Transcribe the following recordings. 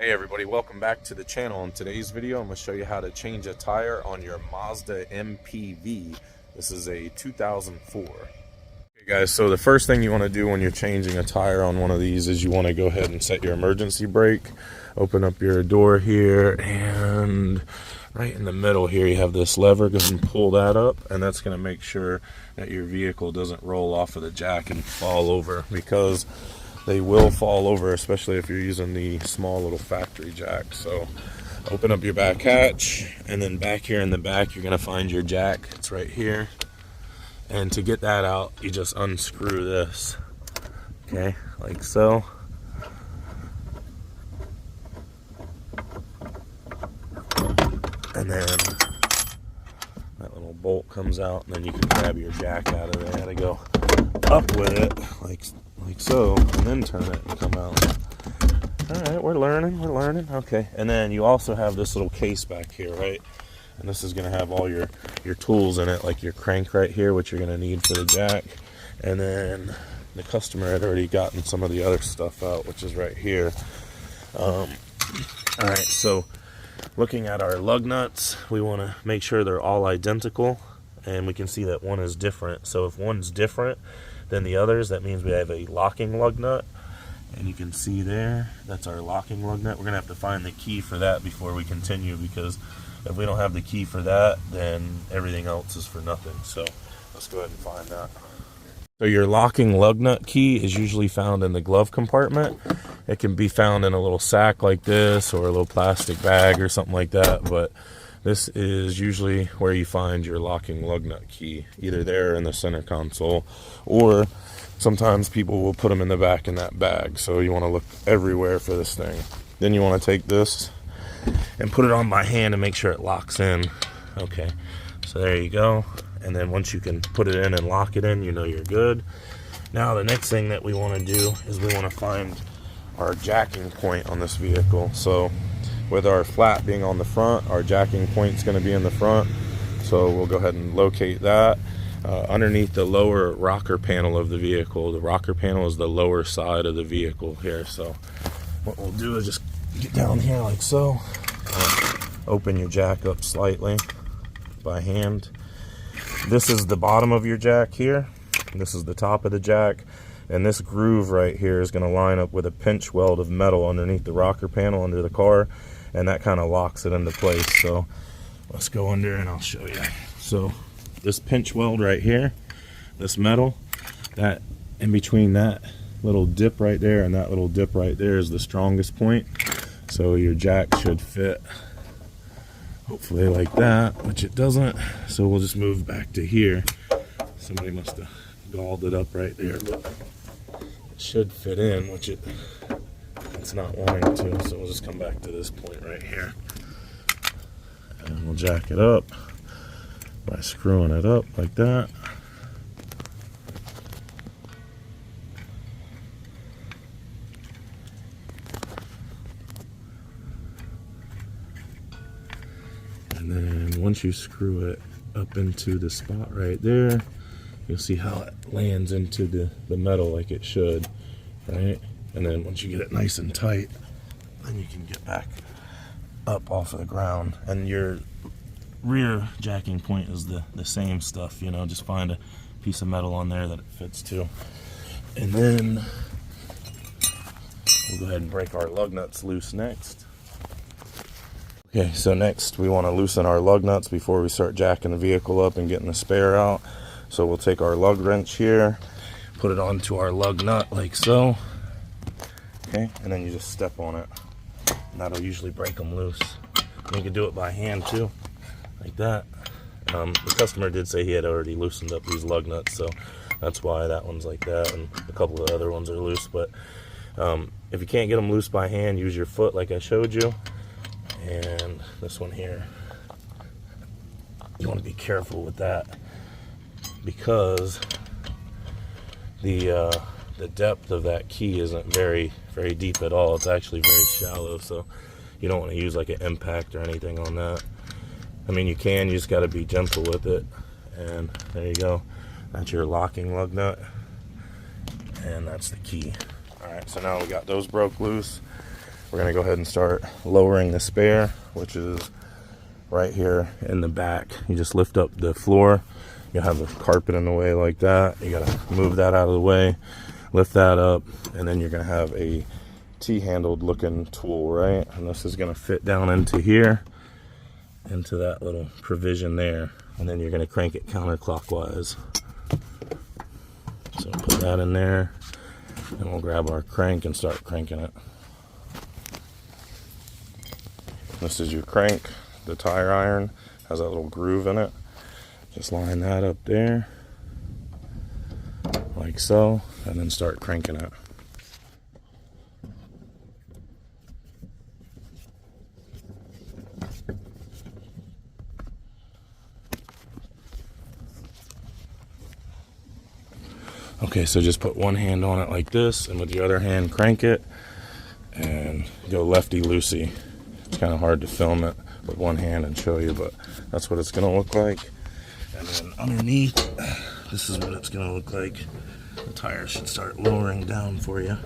Hey everybody, welcome back to the channel. In today's video, I'm going to show you how to change a tire on your Mazda MPV. This is a 2004. Okay guys, so the first thing you want to do when you're changing a tire on one of these is you want to go ahead and set your emergency brake. Open up your door here, and right in the middle here you have this lever. Go ahead and pull that up, and that's going to make sure that your vehicle doesn't roll off of the jack and fall over, because they will fall over, especially if you're using the small little factory jack. So open up your back hatch, and then back here in the back you're going to find your jack. It's right here. And to get that out, you just unscrew this, okay, like so. And then that little bolt comes out, and then you can grab your jack out of there. You gotta go up with it, like so, and then turn it and come out. All right, we're learning. Okay, and then you also have this little case back here, right? And this is going to have all your tools in it, like your crank right here, which you're going to need for the jack. And then the customer had already gotten some of the other stuff out, which is right here. All right, so looking at our lug nuts, we want to make sure they're all identical, and we can see that one is different. So if one's different than the others, that means we have a locking lug nut. And you can see there, that's our locking lug nut. We're going to have to find the key for that before we continue, because if we don't have the key for that, then everything else is for nothing. So let's go ahead and find that. So your locking lug nut key is usually found in the glove compartment. It can be found in a little sack like this, or a little plastic bag or something like that, but this is usually where you find your locking lug nut key, either there in the center console, or sometimes people will put them in the back in that bag. So you want to look everywhere for this thing. Then you want to take this and put it on by hand and make sure it locks in. Okay, so there you go. And then once you can put it in and lock it in, you know you're good. Now the next thing that we want to do is we want to find our jacking point on this vehicle. So with our flat being on the front, our jacking point is going to be in the front. So we'll go ahead and locate that underneath the lower rocker panel of the vehicle. The rocker panel is the lower side of the vehicle here. So what we'll do is just get down here like so. Open your jack up slightly by hand. This is the bottom of your jack here. This is the top of the jack. And this groove right here is going to line up with a pinch weld of metal underneath the rocker panel under the car. And that kind of locks it into place. So let's go under and I'll show you. So this pinch weld right here, this metal, that in between that little dip right there and that little dip right there is the strongest point. So your jack should fit hopefully like that, which it doesn't. So we'll just move back to here. Somebody must have galled it up right there, but it should fit in, which it's not wanting to. So we'll just come back to this point right here, and we'll jack it up by screwing it up like that. And then once you screw it up into the spot right there, you'll see how it lands into the metal like it should, right? And then once you get it nice and tight, then you can get back up off of the ground. And your rear jacking point is the same stuff, you know, just find a piece of metal on there that it fits to. And then we'll go ahead and break our lug nuts loose next. Okay, so next we want to loosen our lug nuts before we start jacking the vehicle up and getting the spare out. So we'll take our lug wrench here, put it onto our lug nut like so. Okay, and then you just step on it. And that'll usually break them loose. And you can do it by hand too, like that. The customer did say he had already loosened up these lug nuts, so that's why that one's like that, and a couple of the other ones are loose. But if you can't get them loose by hand, use your foot like I showed you. And this one here, you want to be careful with that, because the depth of that key isn't very deep at all. It's actually very shallow, so you don't want to use like an impact or anything on that. I mean, you can, you just got to be gentle with it. And there you go, that's your locking lug nut, and that's the key. All right, so now we got those broke loose. we're going to go ahead and start lowering the spare, which is right here in the back. You just lift up the floor. You have a carpet in the way like that. You got to move that out of the way, lift that up, and then you're going to have a T-handled looking tool, right? And this is going to fit down into here, into that little provision there, and then you're going to crank it counterclockwise. So put that in there, and we'll grab our crank and start cranking it. This is your crank. The tire iron has that little groove in it. Just line that up there, like so, and then start cranking it. Okay, so just put one hand on it like this, and with the other hand crank it, and go lefty-loosey. It's kind of hard to film it with one hand and show you, but that's what it's going to look like. And then underneath, this is what it's going to look like. The tire should start lowering down for you.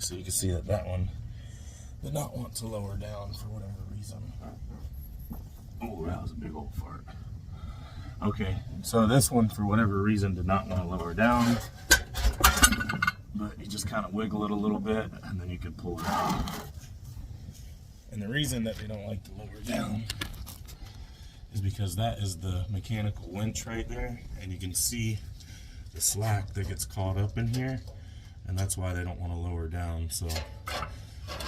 So you can see that that one did not want to lower down for whatever reason. Oh, that was a big old fart. Okay, so this one for whatever reason did not want to lower down, but you just kind of wiggle it a little bit and then you can pull it out. And the reason that they don't like to lower down is because that is the mechanical winch right there, and you can see the slack that gets caught up in here. And that's why they don't want to lower down. So,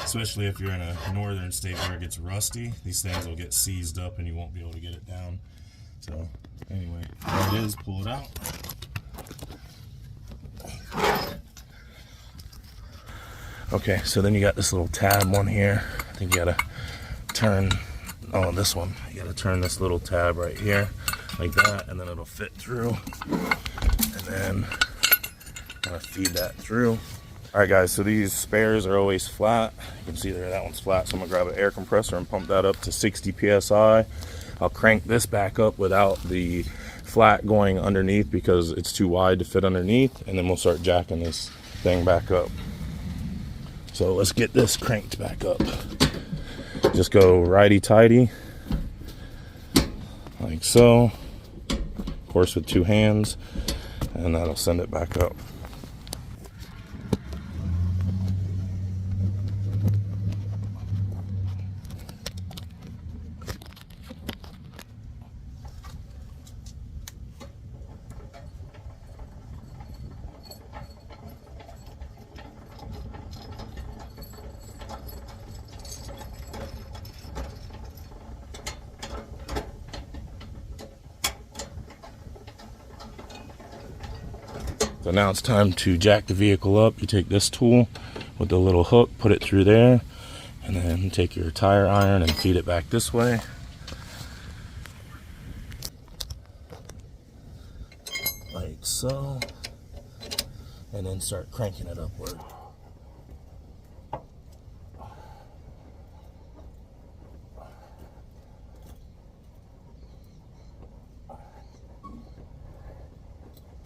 especially if you're in a northern state where it gets rusty, these things will get seized up and you won't be able to get it down. So, anyway, there it is. Pull it out. Okay, so then you got this little tab one here. I think you gotta turn, oh, this one. You gotta turn this little tab right here, like that, and then it'll fit through. And then kind of feed that through. All right, guys, so these spares are always flat. You can see there that one's flat, so I'm gonna grab an air compressor and pump that up to 60 psi. I'll crank this back up without the flat going underneath because it's too wide to fit underneath, and then we'll start jacking this thing back up. So let's get this cranked back up. Just go righty-tighty, like so. Of course, with two hands, and that'll send it back up. So now it's time to jack the vehicle up. You take this tool with the little hook, put it through there, and then take your tire iron and feed it back this way. Like so. And then start cranking it upward.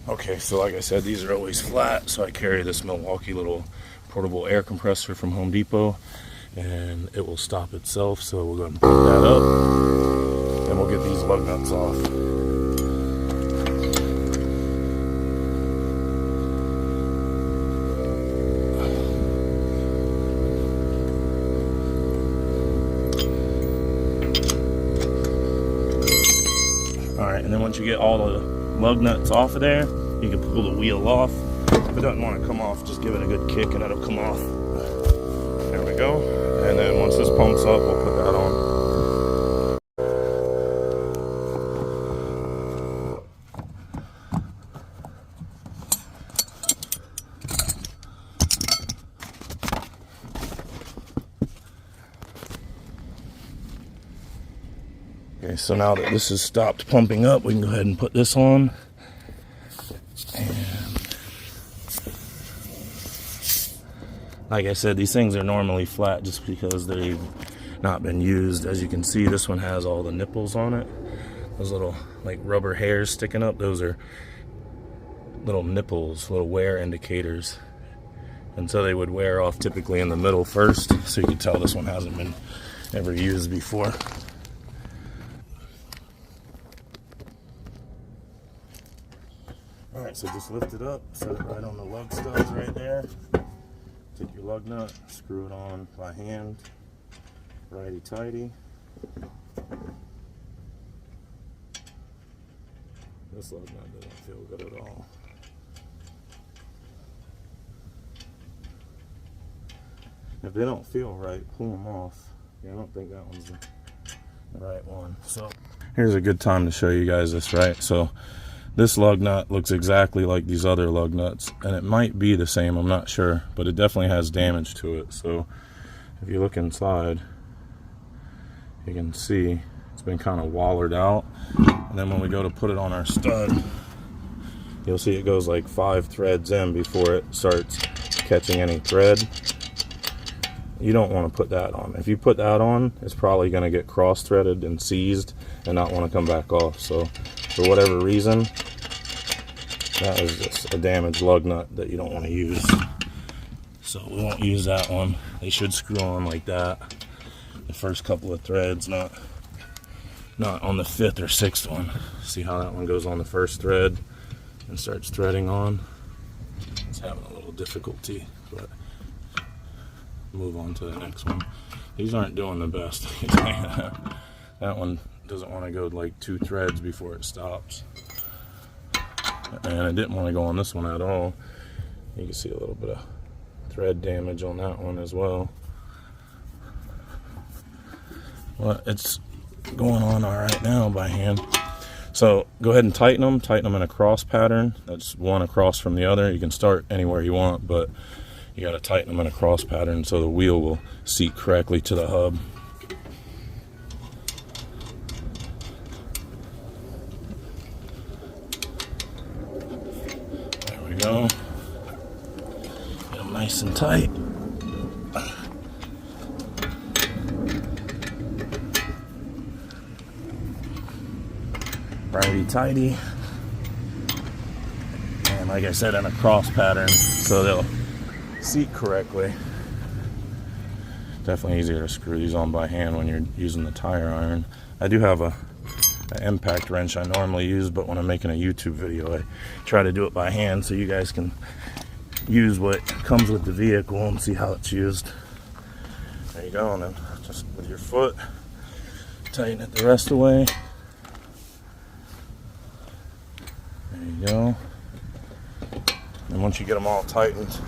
Okay, so like I said, these are always flat, so I carry this Milwaukee little portable air compressor from Home Depot, and it will stop itself. So we'll go ahead and put that up, and we'll get these lug nuts off. Alright, and then once you get all the lug nuts off of there, you can pull the wheel off. If it doesn't want to come off, just give it a good kick and it'll come off. There we go. And then once this pumps up, we'll put that on. Okay, so now that this has stopped pumping up, we can go ahead and put this on. And like I said, these things are normally flat just because they've not been used. As you can see, this one has all the nipples on it. Those little like rubber hairs sticking up, those are little nipples, little wear indicators. And so they would wear off typically in the middle first, so you can tell this one hasn't been ever used before. Alright, so just lift it up, set it right on the lug studs right there. Take your lug nut, screw it on by hand, righty-tighty. This lug nut doesn't feel good at all. If they don't feel right, pull them off. Yeah, I don't think that one's the right one. So here's a good time to show you guys this, right? So this lug nut looks exactly like these other lug nuts, and it might be the same, I'm not sure, but it definitely has damage to it. So if you look inside, you can see it's been kind of wallered out. And then when we go to put it on our stud, you'll see it goes like 5 threads in before it starts catching any thread. You don't want to put that on. If you put that on, it's probably going to get cross-threaded and seized and not want to come back off. So for whatever reason, that is just a damaged lug nut that you don't want to use. So we won't use that one. They should screw on like that. The first couple of threads, not on the 5th or 6th one. See how that one goes on the first thread and starts threading on. It's having a little difficulty, but move on to the next one. These aren't doing the best. That one doesn't want to go like 2 threads before it stops. And I didn't want to go on this one at all. You can see a little bit of thread damage on that one as well. Well, it's going on all right now by hand. So go ahead and tighten them in a cross pattern. That's one across from the other. You can start anywhere you want, but you got to tighten them in a cross pattern so the wheel will seat correctly to the hub. There we go. Get them nice and tight. Righty-tighty. And like I said, in a cross pattern so they'll seat correctly. Definitely easier to screw these on by hand when you're using the tire iron. I do have an impact wrench I normally use, but when I'm making a YouTube video, I try to do it by hand so you guys can use what comes with the vehicle and see how it's used. There you go, and then just with your foot, tighten it the rest of the way. There you go. And once you get them all tightened,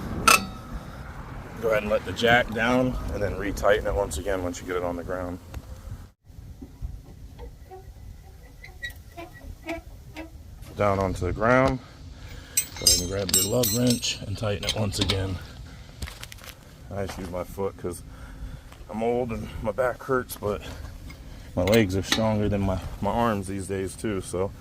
go ahead and let the jack down and then retighten it once again once you get it on the ground. Down onto the ground. Go ahead and grab your lug wrench and tighten it once again. I just use my foot because I'm old and my back hurts, but my legs are stronger than my arms these days too. So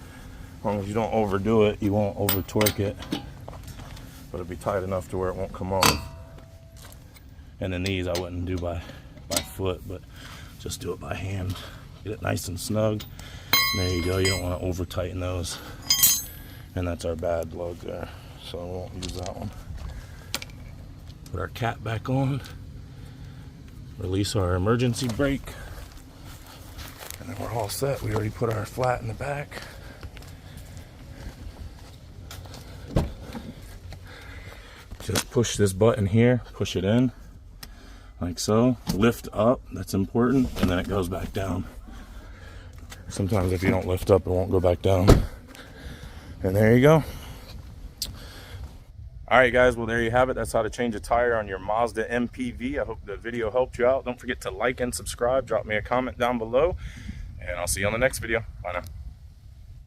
as long as you don't overdo it, you won't over torque it, but it'll be tight enough to where it won't come off. And then these I wouldn't do by foot, but just do it by hand. Get it nice and snug. And there you go. You don't want to over tighten those. And that's our bad lug there, so I won't use that one. Put our cap back on. Release our emergency brake. And then we're all set. We already put our flat in the back. Just push this button here, push it in. Like so, lift up, that's important, and then it goes back down. Sometimes if you don't lift up, it won't go back down. And there you go. Alright guys, well there you have it. That's how to change a tire on your Mazda MPV. I hope the video helped you out. Don't forget to like and subscribe. Drop me a comment down below, and I'll see you on the next video. Bye now.